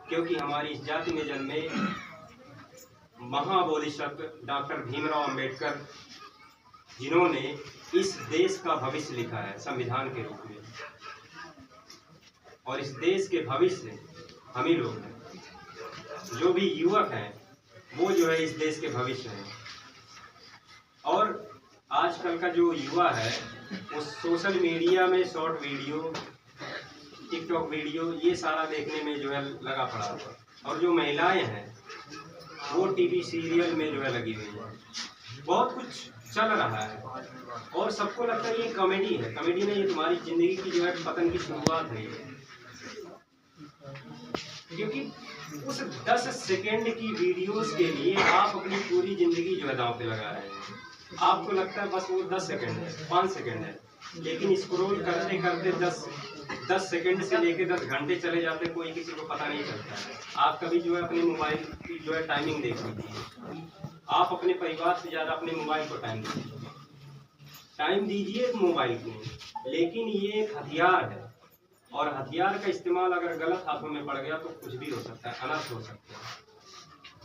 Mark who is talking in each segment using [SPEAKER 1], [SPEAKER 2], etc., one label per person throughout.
[SPEAKER 1] क्योंकि हमारी इस जाति में जन्मे महाबोधिसत्व डॉक्टर भीमराव अंबेडकर, जिन्होंने इस देश का भविष्य लिखा है संविधान के रूप में, और इस देश के भविष्य हम ही लोग हैं। जो भी युवक हैं वो जो है इस देश के भविष्य हैं। और आजकल का जो युवा है वो सोशल मीडिया में शॉर्ट वीडियो, टिकटॉक वीडियो, ये सारा देखने में जो है लगा पड़ा है। और जो महिलाएं हैं वो टीवी सीरियल में जो है लगी हुई है। बहुत कुछ चल रहा है और सबको लगता है ये कॉमेडी है। कॉमेडी नहीं, ये तुम्हारी जिंदगी की जो है पतन की शुरुआत है। क्योंकि उस 10 सेकेंड की वीडियोस के लिए आप अपनी पूरी जिंदगी जो है दांव पे लगा रहे हैं। आपको लगता है बस वो 10 सेकेंड है, 5 सेकेंड है, लेकिन स्क्रॉल करते करते 10 सेकेंड से लेके 10 घंटे चले जाते, कोई किसी को पता नहीं चलता। आप कभी जो है अपने मोबाइल की जो है टाइमिंग देख लीजिए। आप अपने परिवार से ज़्यादा अपने मोबाइल को टाइम दीजिए मोबाइल को। लेकिन ये एक हथियार है और हथियार का इस्तेमाल अगर गलत हाथों में पड़ गया तो कुछ भी हो सकता है, अनर्थ हो सकता है।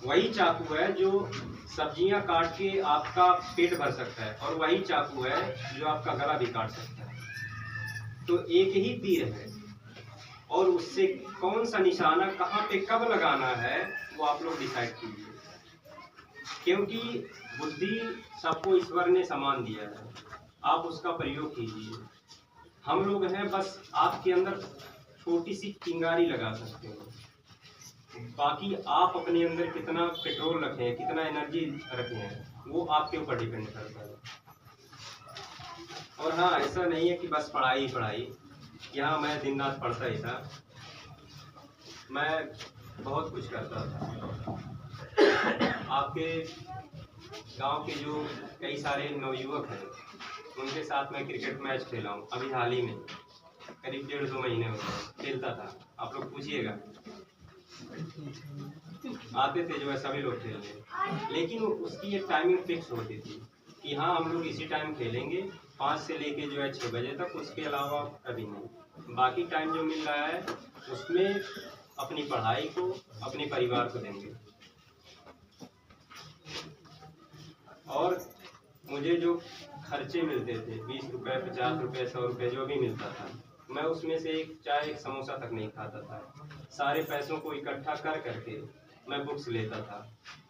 [SPEAKER 1] वही चाकू है जो सब्जियां काट के आपका पेट भर सकता है और वही चाकू है जो आपका गला भी काट सकता है। तो एक ही तीर है और उससे कौन सा निशाना कहाँ पे कब लगाना है वो आप लोग डिसाइड कीजिए। क्योंकि बुद्धि सबको ईश्वर ने समान दिया है, आप उसका प्रयोग कीजिए। हम लोग हैं बस आपके अंदर छोटी सी चिंगारी लगा सकते हैं, बाकी आप अपने अंदर कितना पेट्रोल रखे हैं, कितना एनर्जी रखे हैं, वो आपके ऊपर डिपेंड करता है। और हाँ, ऐसा नहीं है कि बस पढ़ाई पढ़ाई। यहाँ मैं दिन रात पढ़ता ही था, मैं बहुत कुछ करता था। आपके गांव के जो कई सारे नवयुवक हैं उनके साथ मैं क्रिकेट मैच खेला हूँ। अभी हाल ही में करीब 1.5-2 महीने हो गए खेलता था। आप लोग पूछिएगा, आते थे जो है सभी लोग खेलने, लेकिन उसकी एक टाइमिंग फिक्स होती थी कि हाँ हम लोग इसी टाइम खेलेंगे 5 से लेके जो है 6 बजे तक, उसके अलावा कभी नहीं। बाकी टाइम जो मिल रहा है उसमें अपनी पढ़ाई को, अपने परिवार को देंगे। और मुझे जो खर्चे मिलते थे 20 रुपये, 50 रुपये, 100 रुपये जो भी मिलता था, मैं उसमें से एक चाय, एक समोसा तक नहीं खाता था। सारे पैसों को इकट्ठा कर करके मैं बुक्स लेता था,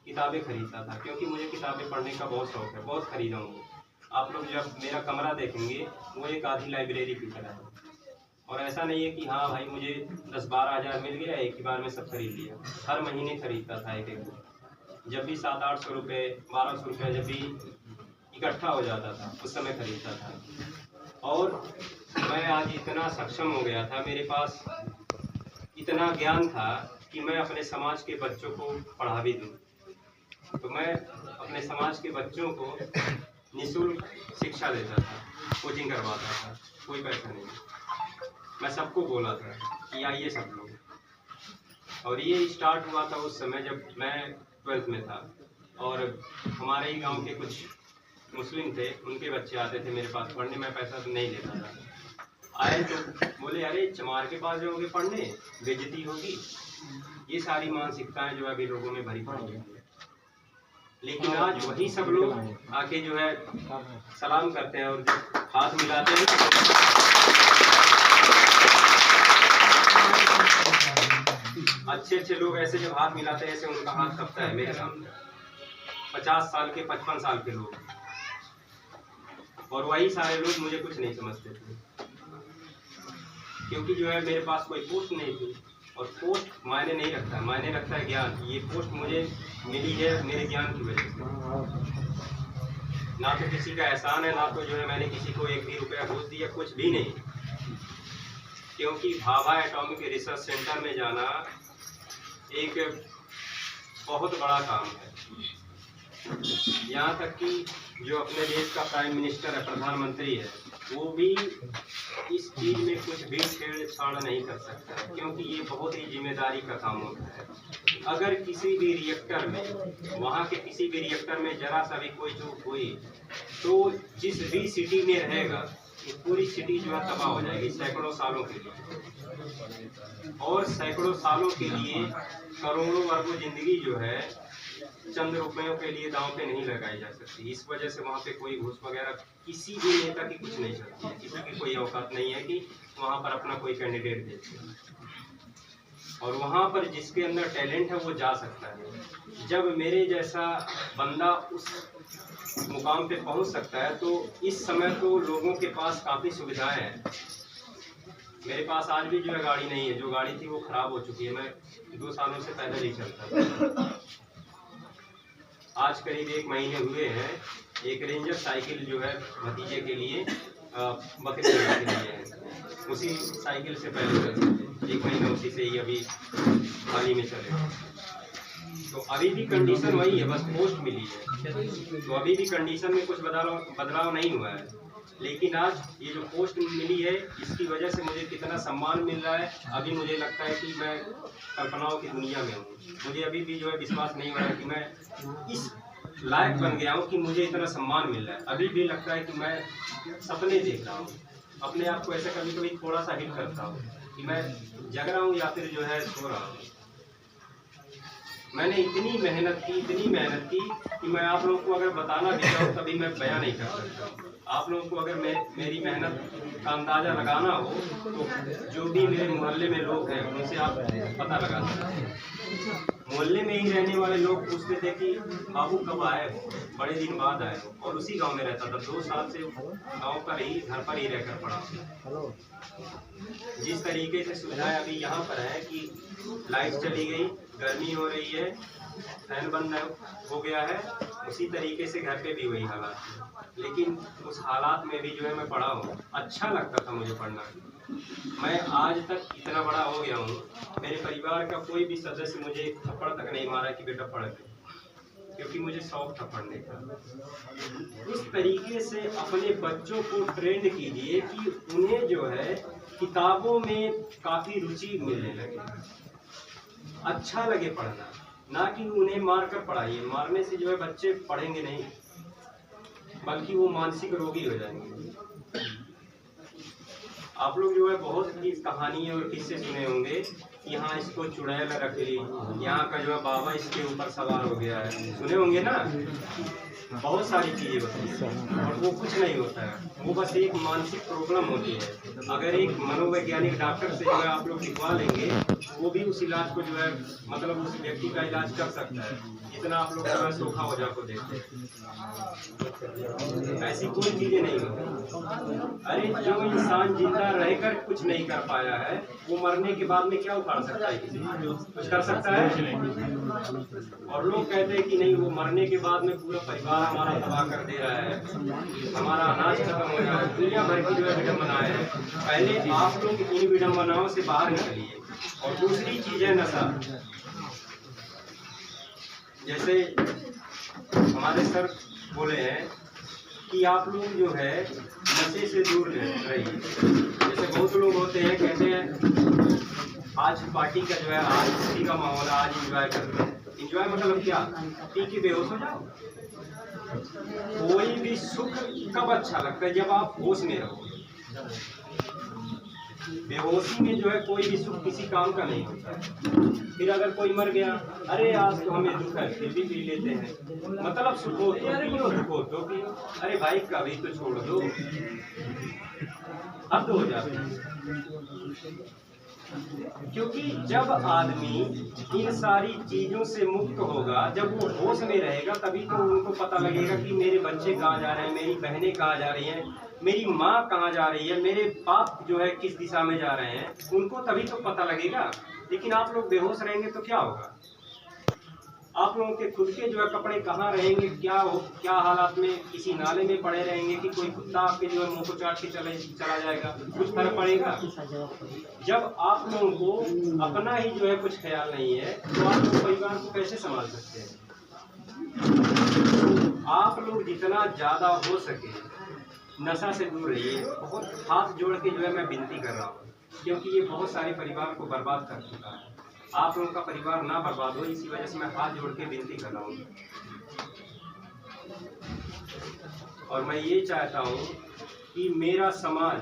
[SPEAKER 1] किताबें खरीदता था, क्योंकि मुझे किताबें पढ़ने का बहुत शौक है, बहुत खरीदा हूँ। आप लोग जब मेरा कमरा देखेंगे वो एक आधी लाइब्रेरी की तरह है। और ऐसा नहीं है कि हाँ भाई मुझे 10-12 हज़ार मिल गया एक ही बार में सब खरीद लिया। हर महीने खरीदता था एक बुक। जब भी 700-800 रुपये, 1200 रुपये जब भी इकट्ठा हो जाता था उस समय खरीदता था। और मैं आज इतना सक्षम हो गया था, मेरे पास इतना ज्ञान था कि मैं अपने समाज के बच्चों को पढ़ा भी दूँ। तो मैं अपने समाज के बच्चों को निःशुल्क शिक्षा देता था, कोचिंग करवाता था, कोई पैसा नहीं। मैं सबको बोला था कि आइए सब लोग। और ये स्टार्ट हुआ था उस समय जब मैं 12th में था, और हमारे ही गांव के कुछ मुस्लिम थे, उनके बच्चे आते थे मेरे पास पढ़ने, मैं पैसा तो नहीं लेता था। आए तो बोले अरे चमार के पास जाओगे पढ़ने, बेइज्जती होगी। ये सारी मानसिकताएं जो अभी लोगों में भरी पड़ी है। लेकिन आज वही सब लोग आके जो है सलाम करते हैं और हाथ मिलाते हैं। अच्छे लोग ऐसे जब हाथ मिलाते हैं, ऐसे उनका हाथ कपता है मेरे सामने। 50 साल के, 55 साल के लोग, और वही सारे लोग मुझे कुछ नहीं समझते थे, क्योंकि जो है मेरे पास कोई पोस्ट नहीं थी। और पोस्ट मायने नहीं रखता है, मायने रखता है ज्ञान। ये पोस्ट मुझे मिली है मेरे ज्ञान की वजह से। ना तो किसी का एहसान है, ना तो जो है मैंने किसी को 1 भी रुपया घूस दिया, कुछ भी नहीं। क्योंकि भाभा एटॉमिक रिसर्च सेंटर में जाना एक बहुत बड़ा काम है। यहाँ तक कि जो अपने देश का प्राइम मिनिस्टर है, प्रधानमंत्री है, वो भी इस चीज़ में कुछ भी छेड़छाड़ नहीं कर सकता, क्योंकि ये बहुत ही जिम्मेदारी का काम होता है। अगर किसी भी रिएक्टर में, वहाँ के किसी भी रिएक्टर में जरा सा भी कोई चूक हुई तो जिस भी सिटी में रहेगा ये पूरी सिटी जो है तबाह हो जाएगी सैकड़ों सालों के लिए। और सैकड़ों सालों के लिए करोड़ों अरबों जिंदगी जो है चंद रुपयों के लिए दांव पे नहीं लगाई जा सकती। इस वजह से वहाँ पे कोई घूस वगैरह किसी भी नेता की कुछ नहीं चलती है, किसी की कोई औकात नहीं है कि वहाँ पर अपना कोई कैंडिडेट दे। और वहाँ पर जिसके अंदर टैलेंट है वो जा सकता है। जब मेरे जैसा बंदा उस मुकाम पे पहुँच सकता है तो इस समय तो लोगों के पास काफ़ी सुविधाएं हैं। मेरे पास आज भी जो है गाड़ी नहीं है, जो गाड़ी थी वो खराब हो चुकी है, मैं 2 सालों से पैदल ही चलता था। आज करीब 1 महीने हुए हैं, एक रेंजर साइकिल जो है भतीजे के लिए बकरी के लिए है, उसी साइकिल से पहले चलते थे, 1 महीना उसी से ही अभी हाल ही में चले। तो अभी भी कंडीशन वही है, बस पोस्ट मिली है, तो अभी भी कंडीशन में कुछ बदलाव नहीं हुआ है। लेकिन आज ये जो पोस्ट मिली है इसकी वजह से मुझे कितना सम्मान मिल रहा है, अभी मुझे लगता है कि मैं कल्पनाओं की दुनिया में हूँ। मुझे अभी भी जो है विश्वास नहीं हो रहा है कि मैं इस लायक बन गया हूँ कि मुझे इतना सम्मान मिल रहा है। अभी भी लगता है कि मैं सपने देख रहा हूँ, अपने आप को ऐसा कभी कभी थोड़ा सा हिट करता हूँ कि मैं जग रहा हूँ या फिर जो है सो रहा हूँ। मैंने इतनी मेहनत की कि मैं आप लोगों को अगर बताना भी चाहूँ तभी मैं बयां नहीं कर सकता। आप लोगों को अगर मेरी मेहनत का अंदाज़ा लगाना हो तो जो भी मेरे मोहल्ले में लोग हैं उनसे आप पता लगा सकते हैं। मोहल्ले में ही रहने वाले लोग पूछते थे कि बाबू कब आए हो, बड़े दिन बाद आए हो, और उसी गांव में रहता था, 2 साल से गांव पर ही घर पर ही रहकर पड़ा। जिस तरीके से सुविधाएं अभी यहाँ पर है कि लाइट चली गई, गर्मी हो रही है, फैन बंद हो गया है, उसी तरीके से घर पे भी वही हालात है। लेकिन उस हालात में भी जो है मैं पढ़ा हूँ, अच्छा लगता था मुझे पढ़ना। मैं आज तक इतना बड़ा हो गया हूँ, मेरे परिवार का कोई भी सदस्य मुझे एक थप्पड़ तक नहीं मारा कि बेटा पढ़ ले, क्योंकि मुझे शौक था पढ़ने का। इस तरीके से अपने बच्चों को ट्रेंड कीजिए कि उन्हें जो है किताबों में काफ़ी रुचि मिलने लगे, अच्छा लगे पढ़ना, ना कि उन्हें मार कर पढ़ाइए। मारने से जो है बच्चे पढ़ेंगे नहीं, बल्कि वो मानसिक रोगी हो जाएंगे। आप लोग जो है बहुत सी कहानी और किस्से सुने होंगे, यहाँ इसको चुड़ैल रख ली, यहाँ का जो है बाबा इसके ऊपर सवार हो गया है, सुने होंगे ना, बहुत सारी चीज़ें बताई, और वो कुछ नहीं होता है, वो बस एक मानसिक प्रॉब्लम होती है। अगर एक मनोवैज्ञानिक डॉक्टर से जो है आप लोग दिखवा लेंगे, वो भी उस इलाज को जो है मतलब उस व्यक्ति का इलाज कर सकता है, जितना आप लोग जो है सोखा हो जाको देखते हैं। ऐसी कोई चीज़ें नहीं होती। अरे जो इंसान जिंदा रहकर कुछ नहीं कर पाया है, वो मरने के बाद में क्या उखाड़ सकता है? किसी कुछ कर सकता है? और लोग कहते हैं कि नहीं, वो मरने के बाद में पूरा परिवार हमारा तबाह कर दे रहा है, हमारा अनाज खत्म हो रहा है, दुनिया भर की जो है विडम्बनाएं है। पहले आप लोग इन विडम्बनाओं से बाहर निकलिए। और दूसरी चीज है नशा। जैसे हमारे सर बोले हैं कि आप लोग जो है नशे से दूर रहिए। जैसे बहुत लोग होते हैं, कहते हैं आज पार्टी का जो है, आज खुशी का माहौल है, आज इंजॉय करते हैं। इंजॉय मतलब क्या? पी के बेहोश हो जाओ। कोई भी सुख कब अच्छा लगता है? जब आप होश में रहो। बेहोशी में जो है कोई भी सुख किसी काम का नहीं होता है। फिर अगर कोई मर गया, अरे आज तो हमें दुख है, फिर भी पी लेते हैं। मतलब सुख हो तो पियो, दुख हो तो पियो। अरे भाई कभी तो छोड़ दो, हद हो जाती है। क्योंकि जब आदमी इन सारी चीजों से मुक्त होगा, जब वो होश में रहेगा, तभी तो उनको पता लगेगा कि मेरे बच्चे कहाँ जा रहे हैं, मेरी बहनें कहाँ जा रही हैं, मेरी माँ कहाँ जा रही है, मेरे बाप जो है किस दिशा में जा रहे हैं, उनको तभी तो पता लगेगा। लेकिन आप लोग बेहोश रहेंगे तो क्या होगा? आप लोगों के खुद के जो है कपड़े कहाँ रहेंगे, क्या हालात में, किसी नाले में पड़े रहेंगे कि कोई कुत्ता आपके जो है मुंह को चाट के चला जाएगा, कुछ फर्क पड़ेगा? जब आप लोगों को अपना ही जो है कुछ ख्याल नहीं है, तो आप लोग परिवार को कैसे संभाल सकते हैं? आप लोग जितना ज्यादा हो सके नशा से दूर रहिए। बहुत हाथ जोड़ के जो है मैं विनती कर रहा हूँ, क्योंकि ये बहुत सारे परिवार को बर्बाद कर चुका है। आप लोगों का परिवार ना बर्बाद हो, इसी वजह से मैं हाथ जोड़ के विनती कर रहा हूँ। और मैं ये चाहता हूँ कि मेरा समाज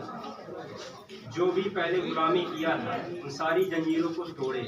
[SPEAKER 1] जो भी पहले गुलामी किया था उन सारी जंजीरों को तोड़े